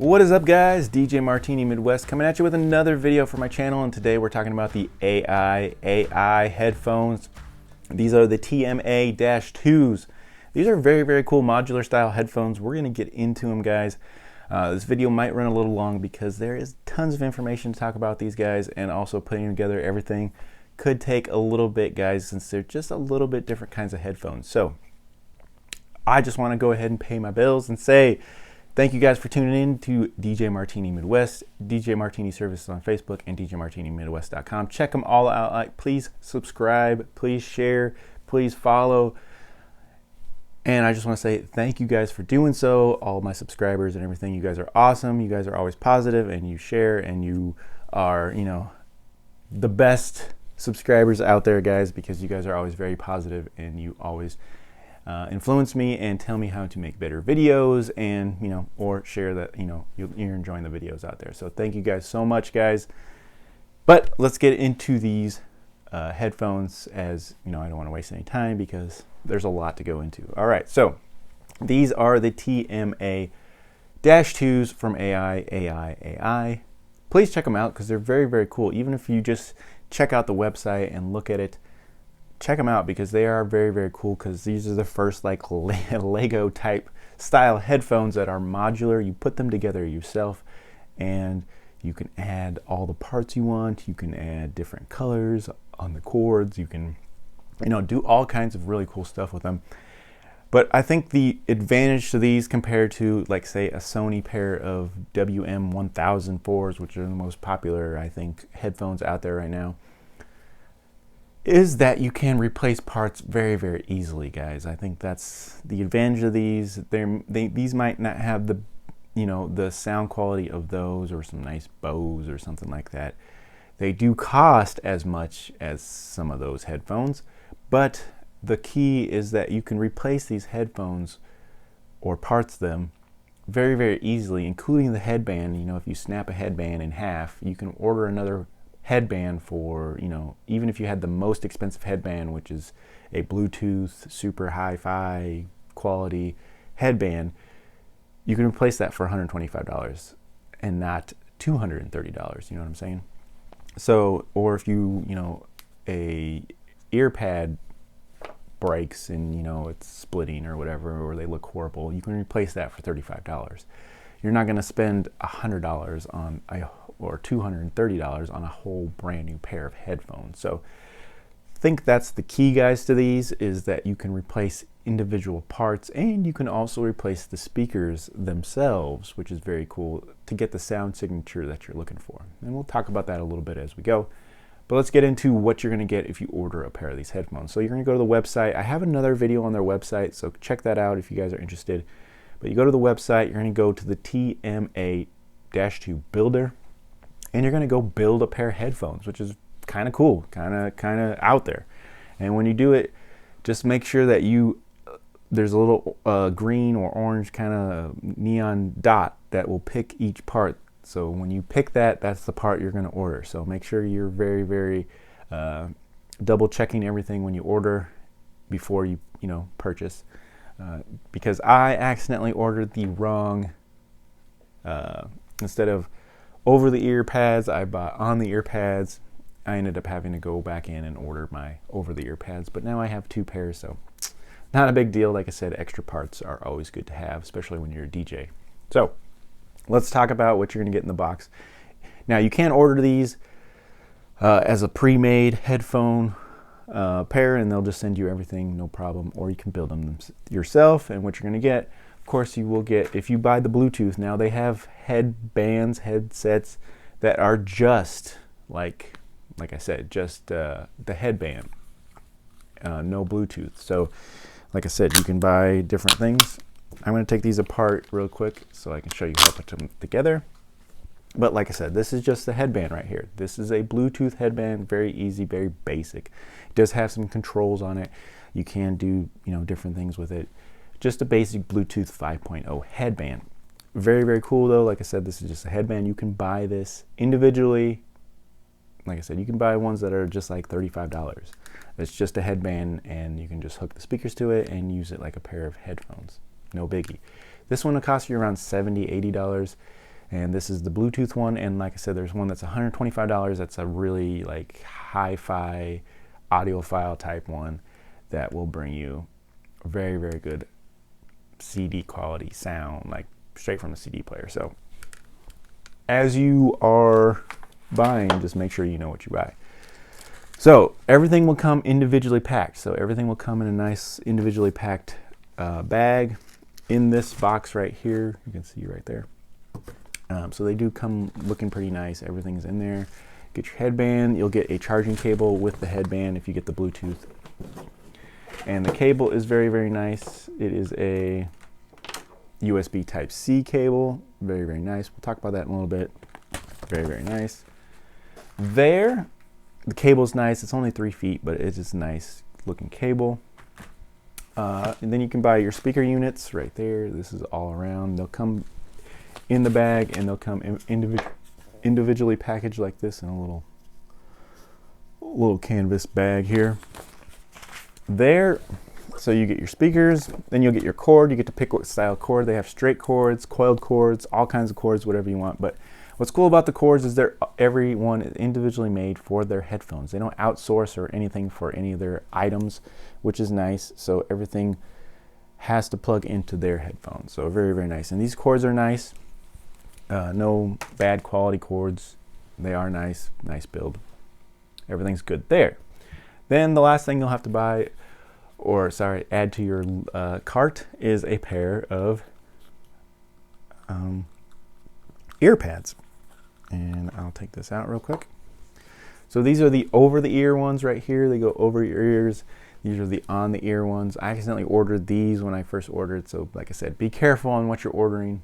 What is up, guys? DJ Martini Midwest coming at you with another video for my channel, and today we're talking about the AiAiAi headphones. These are the TMA-2s. These are very cool modular style headphones. We're going to get into them, guys. This video might run a little long because there is tons of information to talk about these guys, and also putting together everything could take a little bit, guys, since they're just a little bit different kinds of headphones. So I just want to go ahead and pay my bills and say thank you guys for tuning in to DJ Martini Midwest, DJ Martini Services on Facebook, and DJMartiniMidwest.com. Check them all out. Please subscribe, please share, please follow. And I just want to say thank you guys for doing so. All my subscribers and everything. You guys are awesome. You guys are always positive, and you share, and you are, the best subscribers out there, guys, because you guys are always very positive, and you always influence me and tell me how to make better videos, and or share that you're enjoying the videos out there. So thank you guys so much, guys. But let's get into these headphones, as I don't want to waste any time because there's a lot to go into. All right, so these are the TMA-2s from AiAiAi. Please check them out because they're very cool. Even if you just check out the website and look at it, check them out because they are very cool, because these are the first like Lego type style headphones that are modular. You put them together yourself and you can add all the parts you want. You can add different colors on the cords. You can do all kinds of really cool stuff with them. But I think the advantage to these compared to, like, say, a Sony pair of WM-1004s, which are the most popular, I think, headphones out there right now, is that you can replace parts very easily, guys. I think that's the advantage of these. These might not have the the sound quality of those, or some nice Bose or something like that. They do cost as much as some of those headphones, but the key is that you can replace these headphones or parts them very easily, including the headband. If you snap a headband in half, you can order another headband for, even if you had the most expensive headband, which is a Bluetooth super hi-fi quality headband, you can replace that for $125 and not $230. You know what I'm saying? So, or if a ear pad breaks and it's splitting or whatever, or they look horrible, you can replace that for $35. You're not going to spend $100 on or $230 on a whole brand new pair of headphones. So I think that's the key, guys, to these, is that you can replace individual parts, and you can also replace the speakers themselves, which is very cool, to get the sound signature that you're looking for. And we'll talk about that a little bit as we go. But let's get into what you're going to get if you order a pair of these headphones. So you're going to go to the website. I have another video on their website, so check that out if you guys are interested. But you go to the website, you're going to go to the TMA-2 builder, and you're going to go build a pair of headphones, which is kind of cool, kind of out there. And when you do it, just make sure that there's a little green or orange kind of neon dot that will pick each part. So when you pick that, that's the part you're going to order. So make sure you're very double checking everything when you order before you purchase. Because I accidentally ordered the wrong, instead of over the ear pads, I bought on the ear pads. I ended up having to go back in and order my over the ear pads, but now I have two pairs, so not a big deal. Like I said, extra parts are always good to have, especially when you're a DJ. So let's talk about what you're going to get in the box. Now, you can order these as a pre-made headphone pair, and they'll just send you everything, no problem. Or you can build them yourself. And what you're going to get, of course, you will get, if you buy the Bluetooth, now they have headbands, headsets that are just like I said, just the headband, no Bluetooth. So, like I said, you can buy different things. I'm going to take these apart real quick so I can show you how to put them together. But like I said, this is just the headband right here. This is a Bluetooth headband, very easy, very basic. It does have some controls on it. You can do, different things with it. Just a basic Bluetooth 5.0 headband. Very cool though. Like I said, this is just a headband. You can buy this individually. Like I said, you can buy ones that are just like $35. It's just a headband, and you can just hook the speakers to it and use it like a pair of headphones. No biggie. This one will cost you around $70, $80. And this is the Bluetooth one, and like I said, there's one that's $125. That's a really like hi-fi audiophile type one that will bring you very, very good CD quality sound, like straight from the CD player. So as you are buying, just make sure you know what you buy. So everything will come individually packed. So everything will come in a nice individually packed bag in this box right here. You can see right there. So they do come looking pretty nice. Everything's in there. Get your headband. You'll get a charging cable with the headband if you get the Bluetooth. And the cable is very, very nice. It is a USB Type-C cable. Very, very nice. We'll talk about that in a little bit. Very, very nice. There, the cable's nice. It's only 3 feet, but it's just a nice looking cable. And then you can buy your speaker units right there. This is all around. They'll come in the bag, and they'll come individually packaged like this in a little canvas bag here. There, so you get your speakers, then you'll get your cord. You get to pick what style cord. They have straight cords, coiled cords, all kinds of cords, whatever you want. But what's cool about the cords is every one is individually made for their headphones. They don't outsource or anything for any of their items, which is nice. So everything has to plug into their headphones. So very, very nice. And these cords are nice. No bad quality cords. They are nice, nice build. Everything's good there. Then the last thing you'll have to buy, or sorry, add to your cart is a pair of ear pads. And I'll take this out real quick. So these are the over-the-ear ones right here. They go over your ears. These are the on-the-ear ones. I accidentally ordered these when I first ordered. So like I said, be careful on what you're ordering.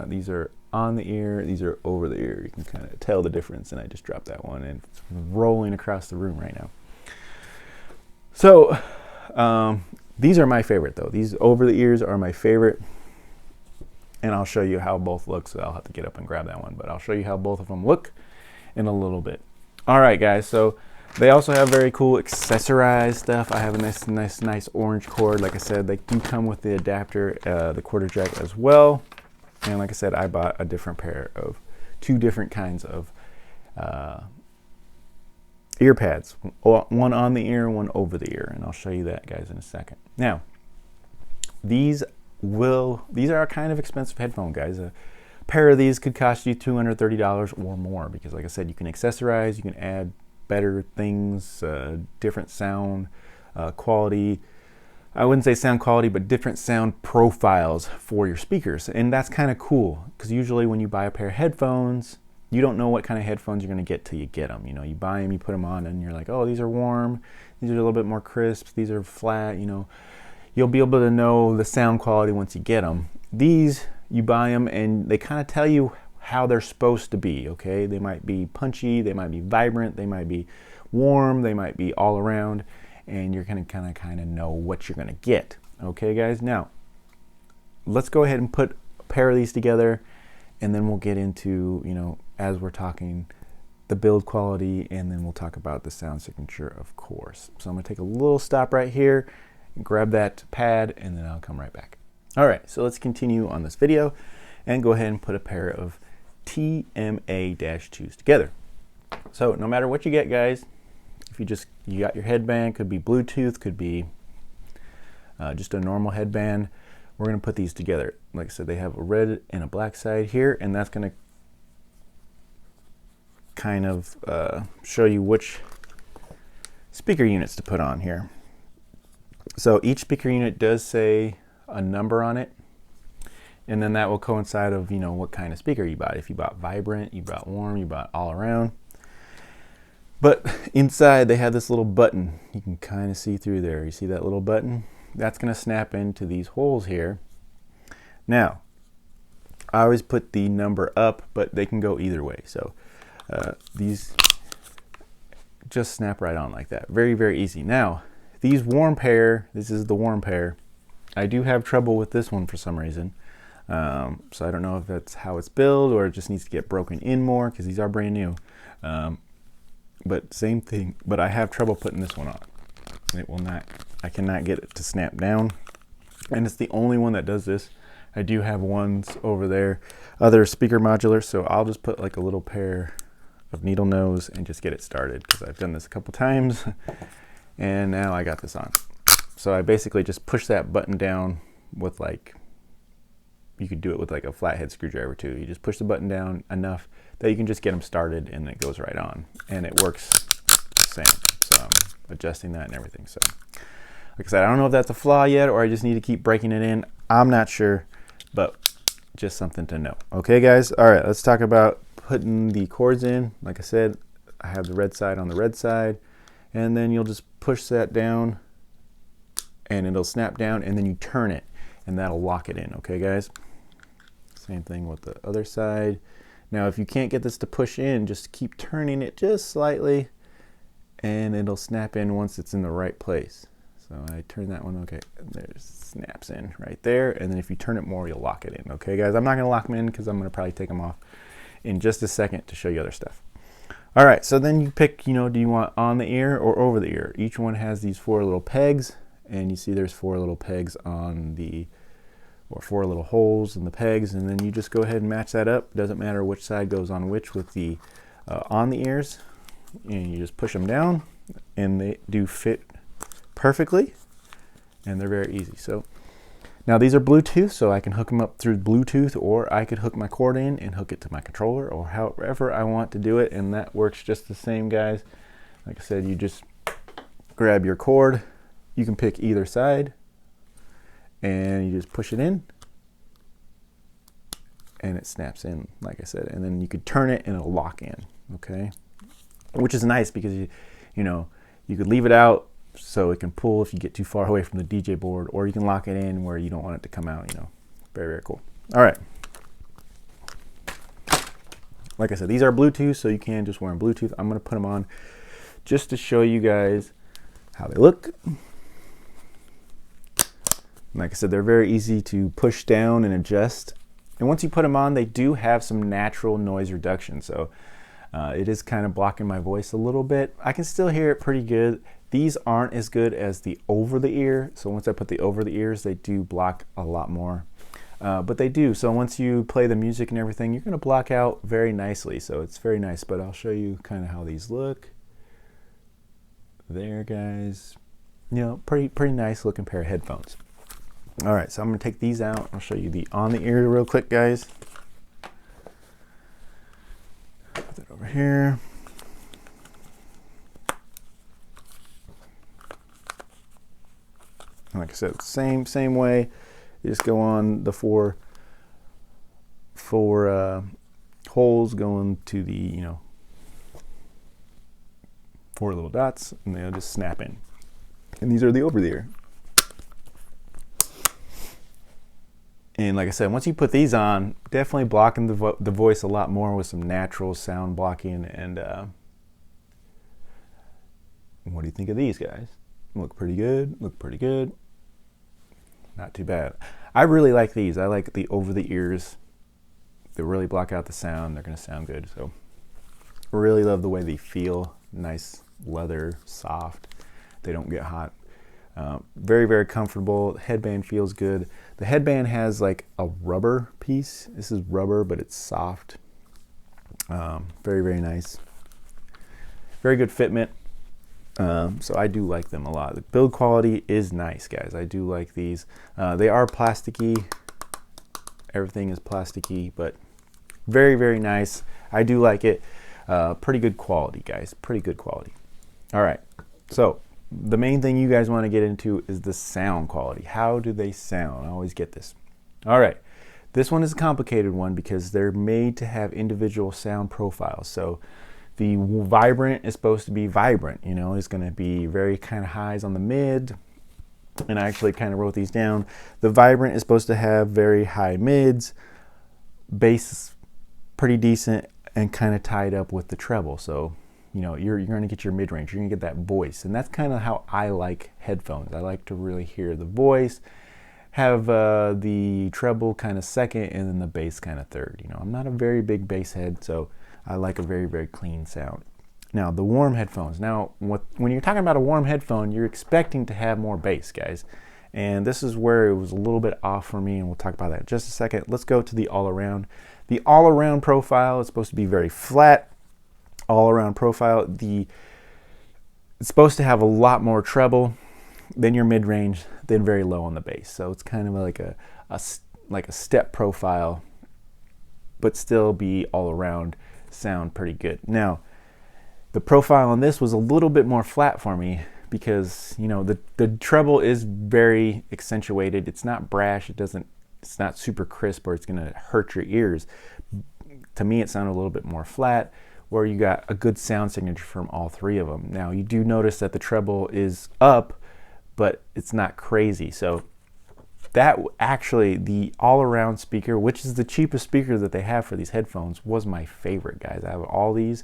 These are on the ear, these are over the ear. You can kind of tell the difference, and I just dropped that one, and it's rolling across the room right now. So these are my favorite though. These over the ears are my favorite, and I'll show you how both look. So I'll have to get up and grab that one, but I'll show you how both of them look in a little bit. All right, guys. So they also have very cool accessorized stuff. I have a nice orange cord. Like I said, they do come with the adapter, the quarter jack as well. And like I said, I bought a different pair of 2 different kinds of ear pads. One on the ear, one over the ear. And I'll show you that, guys, in a second. Now, these are kind of expensive headphone, guys. A pair of these could cost you $230 or more, because like I said, you can accessorize, you can add better things, different sound quality. I wouldn't say sound quality, but different sound profiles for your speakers. And that's kind of cool, because usually when you buy a pair of headphones, you don't know what kind of headphones you're going to get till you get them. You know, you buy them, you put them on, and you're like, oh, these are warm, these are a little bit more crisp, these are flat. You know, you'll be able to know the sound quality once you get them. These, you buy them, and they kind of tell you how they're supposed to be, okay? They might be punchy, they might be vibrant, they might be warm, they might be all around. And you're going to kind of know what you're going to get. Okay, guys? Now, let's go ahead and put a pair of these together, and then we'll get into, you know, as we're talking, the build quality, and then we'll talk about the sound signature, of course. So I'm going to take a little stop right here and grab that pad, and then I'll come right back. All right, so let's continue on this video and go ahead and put a pair of TMA-2s together. So no matter what you get, guys, if you got your headband, could be Bluetooth, could be just a normal headband, we're going to put these together. Like I said, they have a red and a black side here, and that's going to kind of show you which speaker units to put on here. So each speaker unit does say a number on it, and then that will coincide of, you know, what kind of speaker you bought. If you bought vibrant, you bought warm, you bought all around. But inside they have this little button. You can kind of see through there. You see that little button? That's going to snap into these holes here. Now, I always put the number up, but they can go either way. So these just snap right on like that. Very, very easy. Now, these warm pair, this is the warm pair. I do have trouble with this one for some reason. So I don't know if that's how it's built or it just needs to get broken in more, because these are brand new. But same thing, but I have trouble putting this one on. It will not, I cannot get it to snap down. And it's the only one that does this. I do have ones over there, other speaker modulars, so I'll just put like a little pair of needle nose and just get it started, because I've done this a couple times and now I got this on. So I basically just push that button down with, like, you could do it with like a flathead screwdriver too. You just push the button down enough that you can just get them started and it goes right on, and it works the same. So I'm adjusting that and everything. So like I said, I don't know if that's a flaw yet or I just need to keep breaking it in. I'm not sure, but just something to know. Okay guys, all right, let's talk about putting the cords in. Like I said, I have the red side on the red side, and then you'll just push that down and it'll snap down, and then you turn it and that'll lock it in. Okay guys, same thing with the other side. Now if you can't get this to push in, just keep turning it just slightly and it'll snap in once it's in the right place. So I turn that one, okay, and there's snaps in right there, and then if you turn it more, you'll lock it in. Okay guys, I'm not gonna lock them in because I'm gonna probably take them off in just a second to show you other stuff. All right, so then you pick, you know, do you want on the ear or over the ear? Each one has these 4 little pegs, and you see there's 4 little pegs on the, or 4 little holes in the pegs, and then you just go ahead and match that up. Doesn't matter which side goes on which with the on the ears, and you just push them down and they do fit perfectly, and they're very easy. So now these are Bluetooth, so I can hook them up through Bluetooth, or I could hook my cord in and hook it to my controller, or however I want to do it, and that works just the same, guys. Like I said, you just grab your cord, you can pick either side, and you just push it in and it snaps in, like I said, and then you could turn it and it'll lock in. Okay, which is nice because you know, you could leave it out so it can pull if you get too far away from the DJ board, or you can lock it in where you don't want it to come out, you know. Very, very cool. All right. Like I said, these are Bluetooth, so you can just wear them Bluetooth. I'm going to put them on just to show you guys how they look. Like I said, they're very easy to push down and adjust. And once you put them on, they do have some natural noise reduction. So it is kind of blocking my voice a little bit. I can still hear it pretty good. These aren't as good as the over the ear. So once I put the over the ears, they do block a lot more. But they do. So once you play the music and everything, you're going to block out very nicely. So it's very nice. But I'll show you kind of how these look. There, guys. You know, pretty nice looking pair of headphones. All right, so I'm going to take these out. I'll show you the on the ear real quick, guys. Put that over here. Like I said, same way. You just go on the four holes going to the, you know, 4 little dots, and they'll just snap in. And these are the over the ear. And like I said, once you put these on, definitely blocking the voice a lot more with some natural sound blocking. And what do you think of these, guys? Look pretty good. Look pretty good. Not too bad. I really like these. I like the over the ears. They really block out the sound. They're going to sound good. So really love the way they feel. Nice leather, soft. They don't get hot. Very, very comfortable. The headband feels good. The headband has like a rubber piece. This is rubber, but it's soft. Very, very nice. Very good fitment. So I do like them a lot. The build quality is nice, guys. I do like these. They are plasticky. Everything is plasticky, but very, very nice. I do like it. Pretty good quality, guys. Pretty good quality. All right. So the main thing you guys want to get into is the sound quality. How do they sound? I always get this. All right. This one is a complicated one because they're made to have individual sound profiles. So the vibrant is supposed to be vibrant, you know, it's going to be very kind of highs on the mid. And I actually kind of wrote these down. The vibrant is supposed to have very high mids, bass pretty decent, and kind of tied up with the treble. So, you know, you're going to get your mid-range, you're going to get that voice. And that's kind of how I like headphones. I like to really hear the voice, have the treble kind of second, and then the bass kind of third. You know, I'm not a very big bass head, so I like a very, very clean sound. Now, the warm headphones. Now, when you're talking about a warm headphone, you're expecting to have more bass, guys. And this is where it was a little bit off for me, and we'll talk about that in just a second. Let's go to the all-around. The all-around profile is supposed to be very flat. All-around profile. It's supposed to have a lot more treble than your mid-range, then very low on the bass. So it's kind of like a step profile, but still be all-around, sound pretty good. Now, the profile on this was a little bit more flat for me because, you know, the treble is very accentuated. It's not brash. It's not super crisp or it's going to hurt your ears. To me, it sounded a little bit more flat, where you got a good sound signature from all three of them. Now, you do notice that the treble is up, but it's not crazy. So that actually, the all-around speaker, which is the cheapest speaker that they have for these headphones, was my favorite, guys. Out of all these,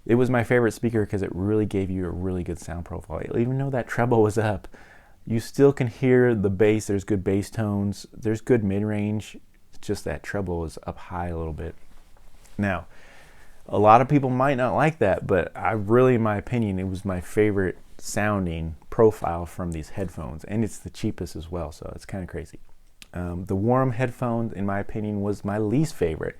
it was my favorite speaker because it really gave you a really good sound profile. Even though that treble was up, you still can hear the bass. There's good bass tones. There's good mid-range. It's just that treble is up high a little bit. Now, a lot of people might not like that, but I really, in my opinion, it was my favorite sounding profile from these headphones, and it's the cheapest as well, so it's kind of crazy. The warm headphones, in my opinion, was my least favorite.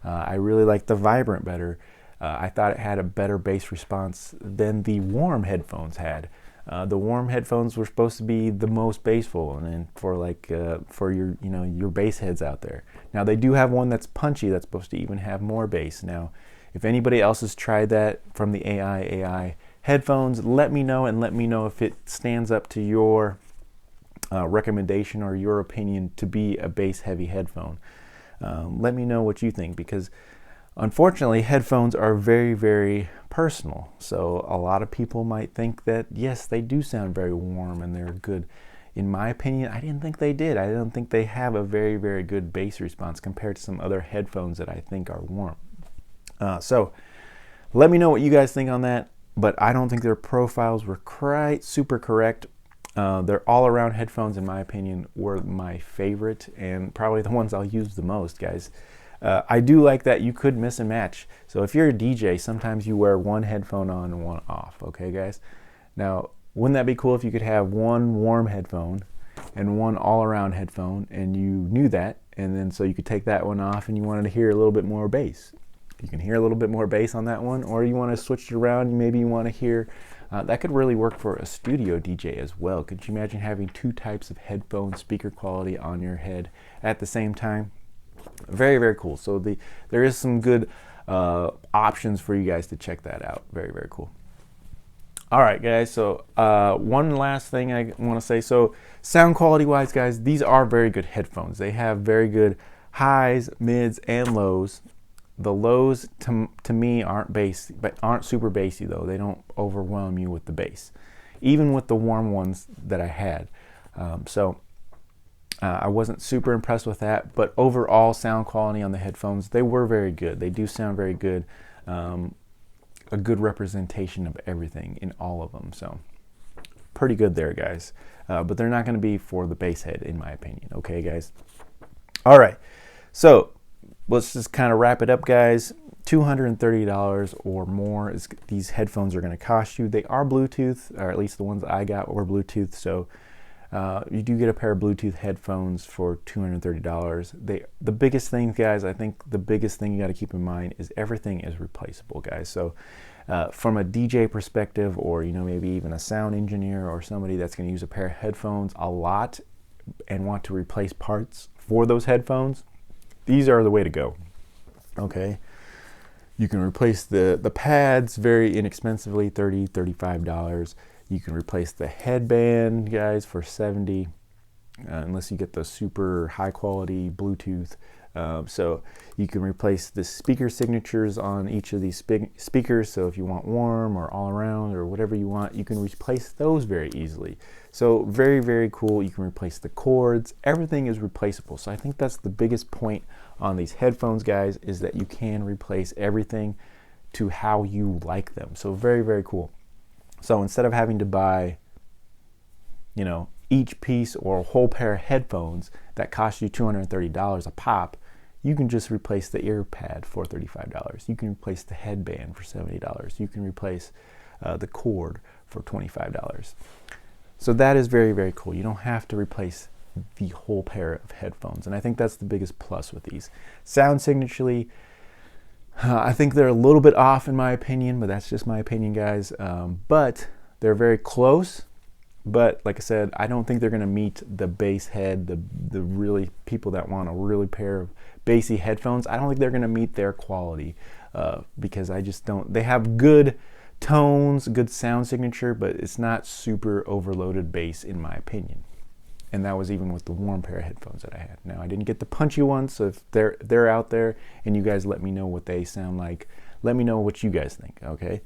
I really liked the Vibrant better. I thought it had a better bass response than the warm headphones had. The warm headphones were supposed to be the most bassful, and then for your bass heads out there. Now they do have one that's punchy that's supposed to even have more bass. Now, if anybody else has tried that from the AiAiAi headphones, let me know, and let me know if it stands up to your recommendation or your opinion to be a bass-heavy headphone. Let me know what you think, because unfortunately, headphones are very, very personal. So a lot of people might think that, yes, they do sound very warm and they're good. In my opinion, I didn't think they did. I don't think they have a very, very good bass response compared to some other headphones that I think are warm. So let me know what you guys think on that, but I don't think their profiles were quite super correct. Their all-around headphones, in my opinion, were my favorite and probably the ones I'll use the most, guys. I do like that you could miss and match. So if you're a DJ, sometimes you wear one headphone on and one off, okay, guys? Now, wouldn't that be cool if you could have one warm headphone and one all-around headphone, and you knew that, and then so you could take that one off and you wanted to hear a little bit more bass. You can hear a little bit more bass on that one, or you want to switch it around, maybe you want to hear, that could really work for a studio DJ as well. Could you imagine having two types of headphone speaker quality on your head at the same time? Very, very cool. So there is some good options for you guys to check that out. Very, very cool. All right, guys, so one last thing I want to say. So sound quality wise, guys, these are very good headphones. They have very good highs, mids, and lows. The lows to me aren't bass, but aren't super bassy though. They don't overwhelm you with the bass, even with the warm ones that I had. I wasn't super impressed with that, but overall sound quality on the headphones, they were very good. They do sound very good. A good representation of everything in all of them. So pretty good there, guys. But they're not going to be for the bass head, in my opinion. Okay, guys? All right. So let's just kind of wrap it up, guys. $230 or more is these headphones are going to cost you. They are Bluetooth, or at least the ones I got were Bluetooth. So you do get a pair of Bluetooth headphones for $230. The biggest thing, guys, I think the biggest thing you got to keep in mind is everything is replaceable, guys. So from a DJ perspective, or maybe even a sound engineer or somebody that's going to use a pair of headphones a lot and want to replace parts for those headphones, these are the way to go. Okay, you can replace the pads very inexpensively, $30, $35. You can replace the headband, guys, for $70, unless you get the super high quality Bluetooth. So you can replace the speaker signatures on each of these speakers. So if you want warm or all around or whatever you want, you can replace those very easily. So very, very cool. You can replace the cords. Everything is replaceable. So I think that's the biggest point on these headphones, guys, is that you can replace everything to how you like them. So very, very cool. So instead of having to buy, each piece or a whole pair of headphones that cost you $230 a pop, you can just replace the ear pad for $35. You can replace the headband for $70. You can replace the cord for $25. So that is very, very cool. You don't have to replace the whole pair of headphones. And I think that's the biggest plus with these. Sound signaturely, I think they're a little bit off in my opinion, but that's just my opinion, guys. But they're very close. But like I said, I don't think they're going to meet the bass head, the really people that want a really pair of bassy headphones. I don't think they're going to meet their quality because I just don't. They have good tones, good sound signature, but it's not super overloaded bass in my opinion. And that was even with the warm pair of headphones that I had. Now, I didn't get the punchy ones, so if they're out there and you guys let me know what they sound like, let me know what you guys think, okay?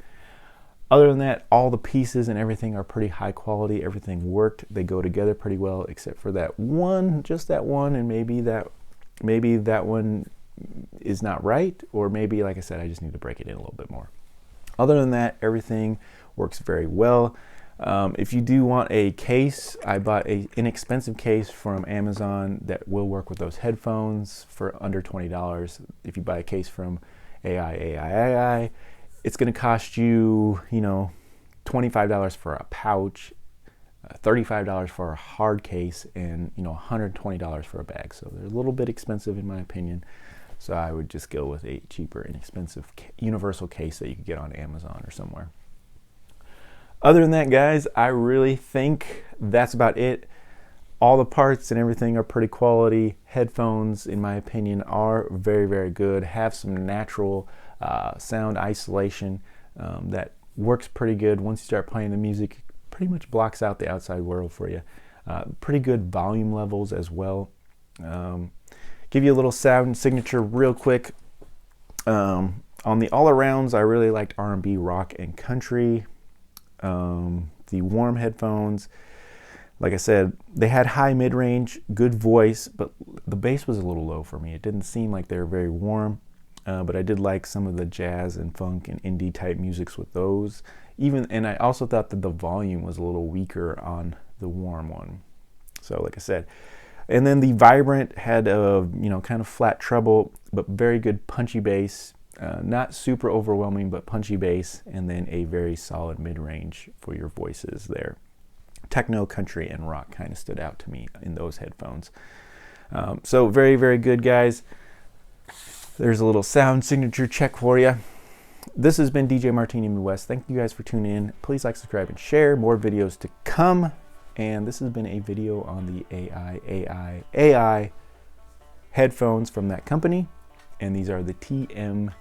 Other than that, all the pieces and everything are pretty high quality. Everything worked. They go together pretty well, except for that one, just that one, and maybe that one is not right, or maybe, like I said, I just need to break it in a little bit more. Other than that, everything works very well. If you do want a case, I bought an inexpensive case from Amazon that will work with those headphones for under $20. If you buy a case from AiAiAi, it's going to cost you, $25 for a pouch, $35 for a hard case, and $120 for a bag. So they're a little bit expensive in my opinion. So I would just go with a cheaper, inexpensive universal case that you could get on Amazon or somewhere. Other than that, guys, I really think that's about it. All the parts and everything are pretty quality. Headphones, in my opinion, are very, very good. Have some natural sound isolation that works pretty good. Once you start playing the music, pretty much blocks out the outside world for you. Pretty good volume levels as well. Give you a little sound signature real quick. On the all-arounds, I really liked R&B, rock, and country. The warm headphones, like I said, they had high mid-range, good voice, but the bass was a little low for me. It didn't seem like they were very warm, but I did like some of the jazz and funk and indie type musics with those. And I also thought that the volume was a little weaker on the warm one. So like I said, and then the Vibrant had a kind of flat treble, but very good punchy bass. Not super overwhelming, but punchy bass, and then a very solid mid-range for your voices there. Techno, country, and rock kind of stood out to me in those headphones. So very, very good, guys. There's a little sound signature check for you. This has been DJ Martini Midwest. Thank you guys for tuning in. Please like, subscribe, and share. More videos to come. And this has been a video on the AiAiAi headphones from that company. And these are the TMA-2s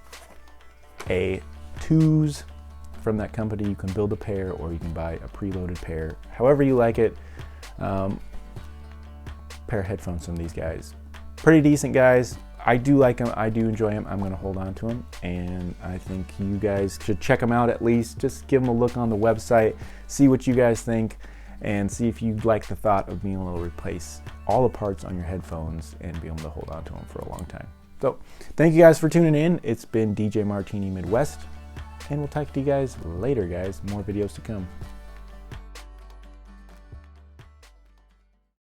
from that company. You can build a pair or you can buy a preloaded pair. However you like it. Pair of headphones from these guys. Pretty decent, guys. I do like them. I do enjoy them. I'm going to hold on to them. And I think you guys should check them out at least. Just give them a look on the website. See what you guys think. And see if you like the thought of being able to replace all the parts on your headphones and be able to hold on to them for a long time. So, thank you guys for tuning in. It's been DJ Martini Midwest, and we'll talk to you guys later, guys. More videos to come.